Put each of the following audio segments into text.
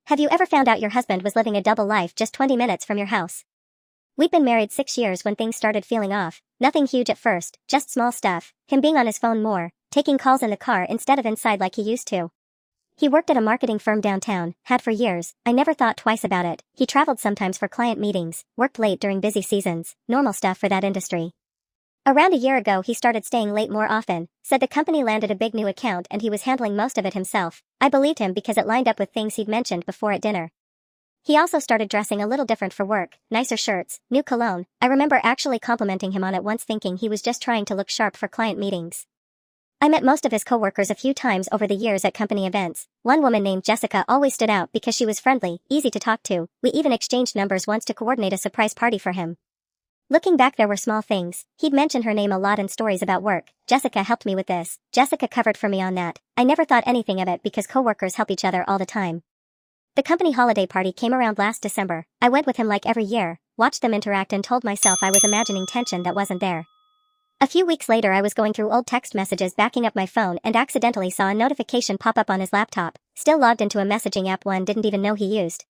Have you ever found out your husband was living a double life just 20 minutes from your house? We'd been married 6 years when things started feeling off. Nothing huge at first, just small stuff. Him being on his phone more, taking calls in the car instead of inside like he used to. He worked at a marketing firm downtown, had for years. I never thought twice about it. He traveled sometimes for client meetings, worked late during busy seasons, normal stuff for that industry. Around a year ago he started staying late more often, said the company landed a big new account and he was handling most of it himself. I believed him because it lined up with things he'd mentioned before at dinner. He also started dressing a little different for work, nicer shirts, new cologne. I remember actually complimenting him on it once, thinking he was just trying to look sharp for client meetings. I met most of his coworkers a few times over the years at company events. One woman named Jessica always stood out because she was friendly, easy to talk to. We even exchanged numbers once to coordinate a surprise party for him. Looking back, there were small things. He'd mention her name a lot in stories about work. Jessica helped me with this. Jessica covered for me on that. I never thought anything of it because coworkers help each other all the time. The company holiday party came around last December. I went with him like every year, watched them interact and told myself I was imagining tension that wasn't there. A few weeks later I was going through old text messages backing up my phone and accidentally saw a notification pop up on his laptop, still logged into a messaging app one didn't even know he used.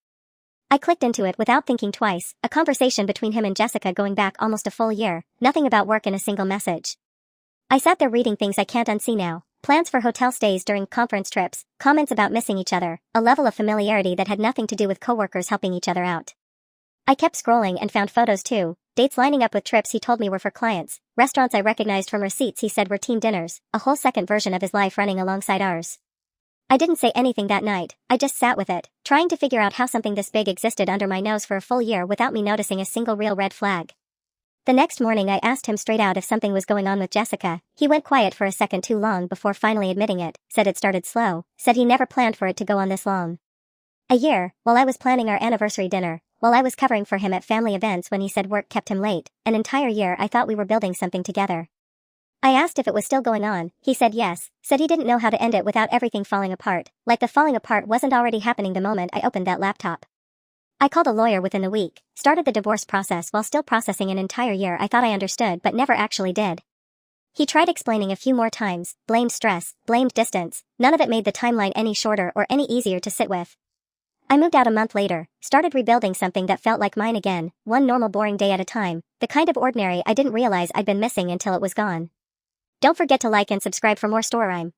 I clicked into it without thinking twice, a conversation between him and Jessica going back almost a full year, nothing about work in a single message. I sat there reading things I can't unsee now, plans for hotel stays during conference trips, comments about missing each other, a level of familiarity that had nothing to do with coworkers helping each other out. I kept scrolling and found photos too, dates lining up with trips he told me were for clients, restaurants I recognized from receipts he said were team dinners, a whole second version of his life running alongside ours. I didn't say anything that night, I just sat with it, trying to figure out how something this big existed under my nose for a full year without me noticing a single real red flag. The next morning I asked him straight out if something was going on with Jessica. He went quiet for a second too long before finally admitting it, said it started slow, said he never planned for it to go on this long. A year, while I was planning our anniversary dinner, while I was covering for him at family events when he said work kept him late, an entire year I thought we were building something together. I asked if it was still going on, he said yes, said he didn't know how to end it without everything falling apart, like the falling apart wasn't already happening the moment I opened that laptop. I called a lawyer within the week, started the divorce process while still processing an entire year I thought I understood but never actually did. He tried explaining a few more times, blamed stress, blamed distance, none of it made the timeline any shorter or any easier to sit with. I moved out a month later, started rebuilding something that felt like mine again, one normal boring day at a time, the kind of ordinary I didn't realize I'd been missing until it was gone. Don't forget to like and subscribe for more story rhyme.